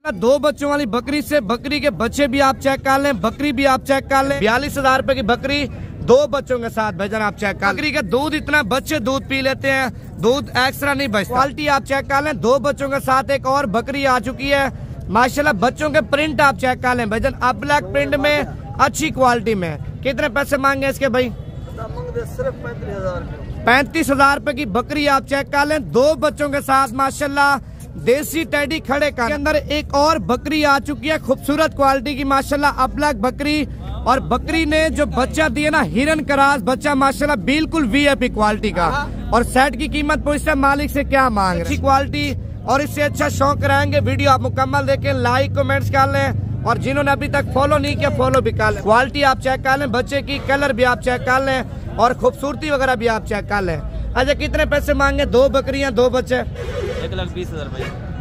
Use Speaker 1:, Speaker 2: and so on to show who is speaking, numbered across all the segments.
Speaker 1: दो बच्चों वाली बकरी से बकरी के बच्चे भी आप चेक कर लें, बकरी भी आप चेक कर लें। 42,000 रुपए की बकरी दो बच्चों के साथ भाईजान आप चेक कर। बकरी का दूध इतना बच्चे दूध पी लेते हैं, दूध एक्स्ट्रा नहीं बचता। क्वालिटी आप चेक कर लें। दो बच्चों के साथ एक और बकरी आ चुकी है माशाल्लाह। बच्चों के प्रिंट आप चेक कर लें भाईजान, अब ब्लैक प्रिंट में अच्छी क्वालिटी में। कितने पैसे मांगे इसके भाई?
Speaker 2: सिर्फ
Speaker 1: 35,000 रुपए की बकरी आप चेक कर लें, दो बच्चों के साथ माशाल्लाह। देसी टेडी खड़े का अंदर एक और बकरी आ चुकी है खूबसूरत क्वालिटी की माशाल्लाह, अपलक बकरी। और बकरी ने जो बच्चा दिया ना, हिरन करास बच्चा माशाल्लाह, बिल्कुल वीआईपी क्वालिटी का। और सेट की कीमत पूछते हैं मालिक से क्या मांग रहे हैं। क्वालिटी और इससे अच्छा शौक रहेंगे। वीडियो आप मुकम्मल देखें, लाइक कमेंट्स कर लें और जिन्होंने अभी तक फॉलो नहीं किया फॉलो भी कर लें। क्वालिटी आप चेक कर लें, बच्चे की कलर भी आप चेक कर लें और खूबसूरती वगैरह भी आप चेक कर लें। अच्छा कितने पैसे मांगे? दो बकरियां दो बच्चे
Speaker 2: 1,20,000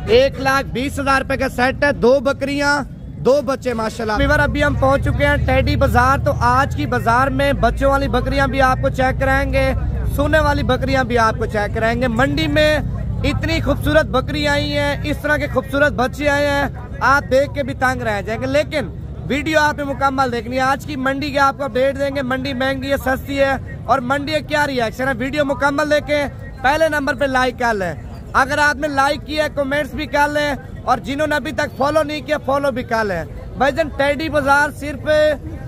Speaker 1: 1,20,000 रुपए का सेट है, दो बकरियां दो बच्चे माशाल्लाह। अभी हम पहुंच चुके हैं टेडी बाजार। तो आज की बाजार में बच्चों वाली बकरियां भी आपको चेक कराएंगे, सोने वाली बकरियां भी आपको चेक कराएंगे। मंडी में इतनी खूबसूरत बकरी आई है, इस तरह के खूबसूरत बच्चे आए हैं, आप देख के भी तंग रह जाएंगे। लेकिन वीडियो आपने मुकम्मल देखनी है। आज की मंडी के आपको अपडेट देंगे, मंडी महंगी है सस्ती है और मंडी का क्या रिएक्शन है। वीडियो मुकम्मल देखें, पहले नंबर पे लाइक कर लें, अगर आपने लाइक किया कमेंट्स भी कर लें और जिन्होंने अभी तक फॉलो नहीं किया फॉलो भी कर लें। भाईजान टेडी बाजार सिर्फ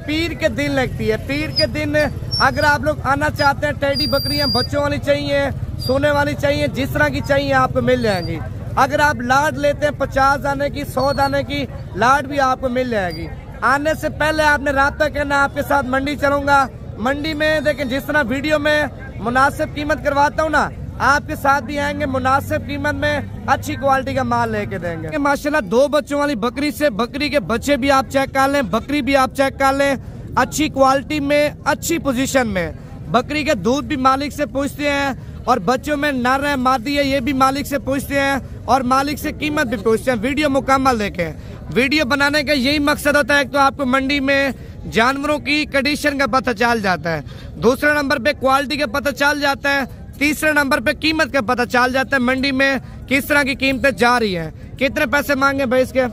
Speaker 1: पीर के दिन लगती है, पीर के दिन अगर आप लोग आना चाहते हैं, टेडी बकरियां बच्चों वाली चाहिए, सोने वाली चाहिए, जिस तरह की चाहिए आपको मिल जाएंगी। अगर आप लाड लेते हैं 50 दाने की 100 दाने की लाड भी आपको मिल जाएगी। आने से पहले आपने राब्ता करना, आपके साथ मंडी चलूंगा। मंडी में देखें जिस तरह वीडियो में मुनासिब कीमत करवाता हूँ ना, आपके साथ भी आएंगे, मुनासिब कीमत में अच्छी क्वालिटी का माल लेके देंगे माशाल्लाह। दो बच्चों वाली बकरी से बकरी के बच्चे भी आप चेक कर लें, बकरी भी आप चेक कर लें, अच्छी क्वालिटी में अच्छी पोजीशन में। बकरी के दूध भी मालिक से पूछते हैं और बच्चों में नर है मादी है ये भी मालिक से पूछते हैं और मालिक से कीमत भी पूछते हैं। वीडियो मुकम्मल देखें। वीडियो बनाने का यही मकसद होता है, तो आपको मंडी में जानवरों की कंडीशन का पता चल जाता है, दूसरे नंबर पे क्वालिटी का पता चल जाता है, तीसरे नंबर पे कीमत का पता चल जाता है मंडी में किस तरह की कीमतें जा रही हैं। कितने पैसे मांगे भाई इसके?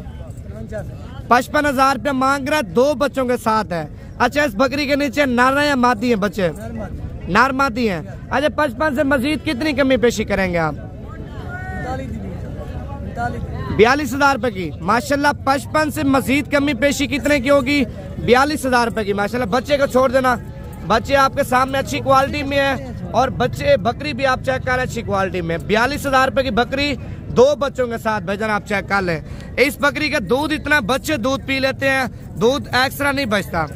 Speaker 1: 55,000 रुपया मांग रहा है, दो बच्चों के साथ है। अच्छा इस बकरी के नीचे नर है या मादी है? बच्चे नर मादी हैं। अच्छा 55 से मजीद कितनी कमी पेशी करेंगे आप? 42,000 रुपए की माशाल्लाह। 55 से मजीद कमी पेशी कितने की होगी? 42,000 रुपए की माशाल्लाह। बच्चे को छोड़ देना, बच्चे आपके सामने अच्छी क्वालिटी में है और बच्चे बकरी भी आप चेक कर रहे हैं अच्छी क्वालिटी में। 42,000 रुपए की बकरी दो बच्चों के साथ भाईजान आप चेक कर लें। इस बकरी का दूध इतना बच्चे दूध पी लेते हैं, दूध एक्स्ट्रा नहीं बचता।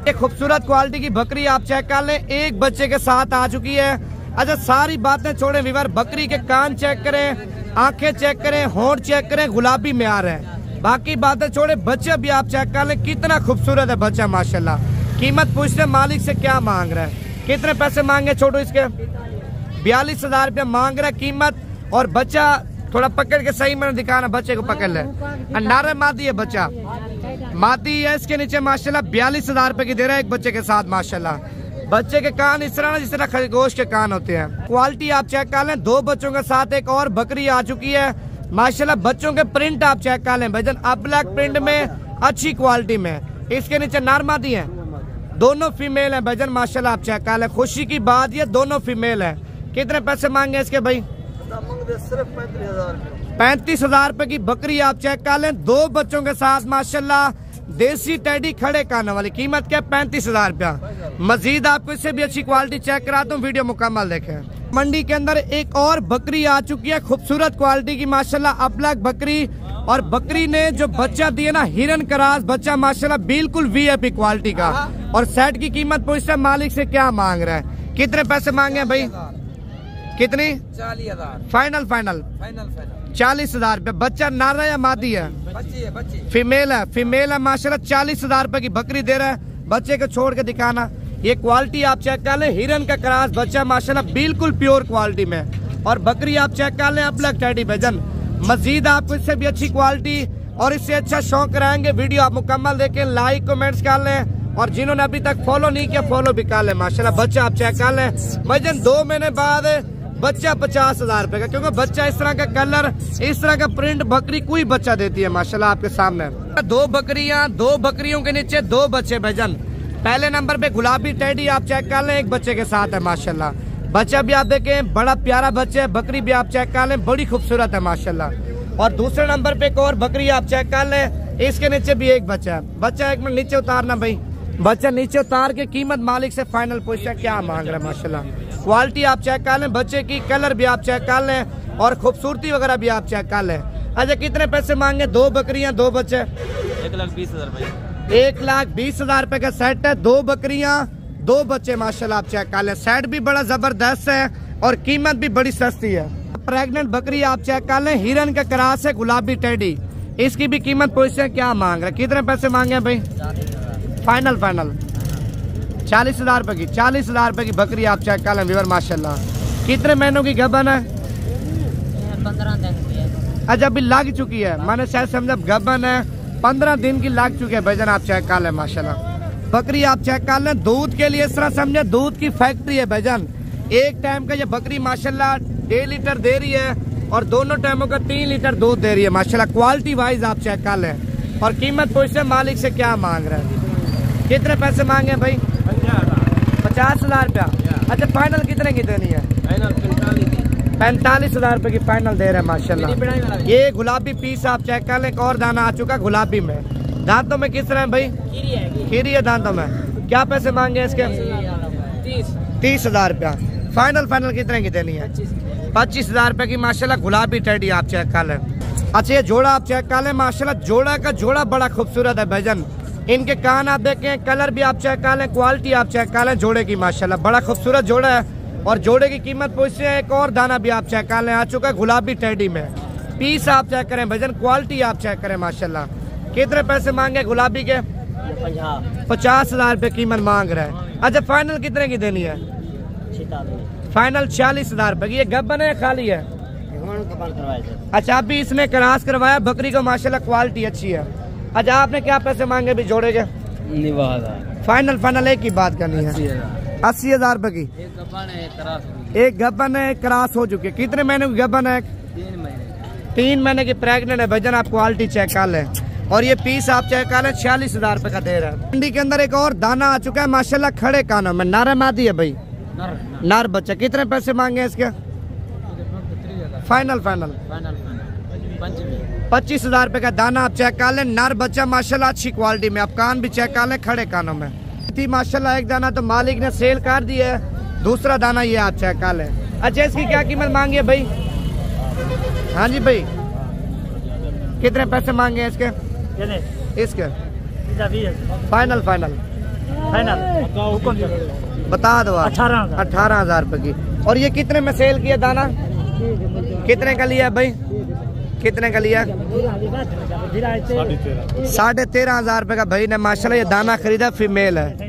Speaker 1: एक खूबसूरत क्वालिटी की बकरी आप चेक कर लें, एक बच्चे के साथ आ चुकी है। अच्छा सारी बातें छोड़ें व्यूअर, बकरी के कान चेक करें, आंखें चेक करें, होंठ चेक करें, गुलाबी में आ रहे हैं। बाकी बातें छोड़े, बच्चा भी आप चेक कर लें, कितना खूबसूरत है बच्चा माशाल्लाह। कीमत पूछते हैं मालिक से क्या मांग रहा है। कितने पैसे मांगे छोटू इसके? 42,000 रुपया मांग रहा है कीमत। और बच्चा थोड़ा पकड़ के सही मैंने दिखाना, बच्चे को पकड़ ले। नारे मादी है बच्चा, मादी है। इसके नीचे माशाल्लाह 42,000 रुपए की दे रहा है एक बच्चे के साथ माशाल्लाह। बच्चे के कान इस तरह जिस तरह खरगोश के कान होते हैं। क्वालिटी आप चेक कर लें। दो बच्चों के साथ एक और बकरी आ चुकी है माशाल्लाह। बच्चों के प्रिंट आप चेक कर लें भाईजान, अब ब्लैक प्रिंट में अच्छी क्वालिटी में। इसके नीचे नर मादी है, दोनों फीमेल है भाईजान माशाल्लाह आप चेक कर लें। खुशी की बात ये दोनों फीमेल है। कितने पैसे मांगे इसके भाई?
Speaker 2: सिर्फ
Speaker 1: 35,000 रुपए की बकरी आप चेक कर लें, दो बच्चों के साथ माशाल्लाह। देसी टेडी खड़े कानों वाली कीमत क्या? 35,000 रुपया। मजीद आपको इससे भी अच्छी क्वालिटी चेक कराता हूँ, वीडियो मुकम्मल देखें। मंडी के अंदर एक और बकरी आ चुकी है खूबसूरत क्वालिटी की माशाल्लाह, अपलक बकरी। और बकरी ने जो बच्चा दिया ना, हिरन करास बच्चा माशाल्लाह, बिल्कुल वीआईपी क्वालिटी का। और सेट की कीमत पूछते हैं मालिक से क्या मांग रहा है। कितने पैसे मांगे भाई? कितनी?
Speaker 2: 40,000
Speaker 1: फाइनल 40,000 रुपए। बच्चा नर है या मादी है?
Speaker 2: बच्ची
Speaker 1: फीमेल है, फीमेल है माशाल्लाह। 40,000 रुपए की बकरी दे रहा है। बच्चे को छोड़ के दिखाना, ये क्वालिटी आप चेक कर लें, हिरन का क्रास बच्चा माशाल्लाह, बिल्कुल प्योर क्वालिटी में। और बकरी आप चेक कर लें अपलक टेडी भाईजान। मजीद आपको इससे भी अच्छी क्वालिटी और इससे अच्छा शौक रहेंगे। वीडियो आप मुकम्मल देखें, लाइक कमेंट्स कर लें और जिन्होंने अभी तक फॉलो नहीं किया फॉलो भी कर लें माशाल्लाह। बच्चा आप चेक कर लें भाईजान। 2 महीने बाद बच्चा 50,000 रुपए का, क्योंकि बच्चा इस तरह का कलर, इस तरह का प्रिंट बकरी कोई बच्चा देती है माशाल्लाह आपके सामने। दो बकरियों के नीचे दो बच्चे भाईजान। पहले नंबर पे गुलाबी टेडी आप चेक कर लें, एक बच्चे के साथ है माशाल्लाह। बच्चा भी आप देखें, बड़ा प्यारा बच्चा है। बकरी भी आप चेक कर लें, बड़ी खूबसूरत है माशाल्लाह। और दूसरे नंबर पे एक और बकरी आप चेक कर लें, इसके नीचे भी एक बच्चा है। बच्चा एक मिनट नीचे उतारना भाई, बच्चा नीचे उतार के कीमत मालिक से फाइनल पूछता है क्या मांग रहा है माशाल्लाह। क्वालिटी आप चेक कर लें बच्चे की, कलर भी आप चेक कर लें और खूबसूरती वगैरह भी आप चेक कर लें। अच्छा कितने पैसे मांगे? दो बकरियां दो बच्चे,
Speaker 2: 1,20,000 भाई।
Speaker 1: 1,20,000 रुपए का सेट है। दो बकरियां दो बच्चे माशाल्लाह आप चेक कर लें। सेट भी बड़ा जबरदस्त है और कीमत भी बड़ी सस्ती है। प्रेग्नेंट बकरी आप चेक कर लें, हिरन का क्रॉस है, गुलाबी टेडी। इसकी भी कीमत पूछते हैं क्या मांग रहे, कितने पैसे मांगे भाई? फाइनल 40,000 रुपए की, 40,000 रुपए की बकरी आप चेक कर लें व्यूअर माशाल्लाह। कितने महीनों की गबन है?
Speaker 3: 15 दिन की है।
Speaker 1: अच्छा अभी लग चुकी है, मैंने शायद समझा गबन है, 15 दिन की लग चुकी है भाईजान। आप चेक कर लें माशाल्लाह। बकरी आप चेक कर लें, दूध के लिए इस तरह समझे दूध की फैक्ट्री है भाईजान। एक टाइम का ये बकरी माशाल्लाह 1.5 लीटर दे रही है और दोनों टाइमों का 3 लीटर दूध दे रही है माशाल्लाह। क्वालिटी वाइज आप चेक कर लें। और कीमत पूछते मालिक से क्या मांग रहे हैं, कितने पैसे मांगे भाई? 50,000 रुपया। अच्छा फाइनल कितने की देनी है? 45,000 रुपए की फाइनल दे रहे हैं माशाल्लाह। ये गुलाबी पीस आप चेक कर लें, एक और दाना आ चुका गुलाबी में। दांतों में किस तरह है भाई? खीरी है दांतों में। क्या पैसे मांगे इसके? 30,000 रुपया। फाइनल कितने की देनी है? 25,000 रुपए की माशाल्लाह गुलाबी टेडी आप चेक कर लें। अच्छा ये जोड़ा आप चेक कर लें माशाल्लाह, जोड़ा का जोड़ा बड़ा खूबसूरत है भाईजान। इनके कान आप देखें, कलर भी आप चेक कर लें, क्वालिटी आप चेक कर लें जोड़े की माशाल्लाह, बड़ा खूबसूरत जोड़ा है। और जोड़े की कीमत पूछते हैं, एक और दाना भी आप चेक कर लें आ चुका है गुलाबी टेडी में। पीस आप चेक करें भाईजान, क्वालिटी आप चेक करें माशाल्लाह। कितने पैसे मांगे गुलाबी के? 50,000 रुपए कीमत मांग रहा है। अच्छा फाइनल कितने की देनी है? फाइनल 40,000 रुपए की। ये गब्बन है खाली है? अच्छा अभी इसने क्रॉस करवाया बकरी को माशाल्लाह, क्वालिटी अच्छी है। अच्छा आपने क्या पैसे मांगे भी जोड़े के? फाइनल एक ही बात करनी है, 80,000 रुपए की। एक गब्बन है, एक क्रॉस हो चुकी है। कितने महीने की गब्बन है? 3 महीने की प्रेग्नेंट है भाईजान। आप क्वालिटी चेक कर लें और ये पीस आप चेक कर लें, 40,000 रुपए का दे रहा है। मंडी के अंदर एक और दाना आ चुका है माशाल्लाह, खड़े कानों में, नर मादी है भाई, नर बच्चा। कितने पैसे मांगे इसके? फाइनल 25,000 रुपए का दाना आप चेक कर लें, नर बच्चा माशाल्लाह अच्छी क्वालिटी में। आप कान भी चेक कर लें, खड़े कानों में थी माशाल्लाह। एक दाना तो मालिक ने सेल कर दिया है, दूसरा दाना ये आप चेक कर लें। अच्छा इसकी क्या कीमत मांगी है भाई? हाँ जी भाई कितने पैसे मांगे इसके? फाइनल बता दो आप। 18,000 रुपए की। और ये कितने में सेल किया दाना? कितने का लिया भाई? कितने का लिया? 13,500 रुपए का भाई ने माशाल्लाह ये दाना खरीदा, फीमेल है।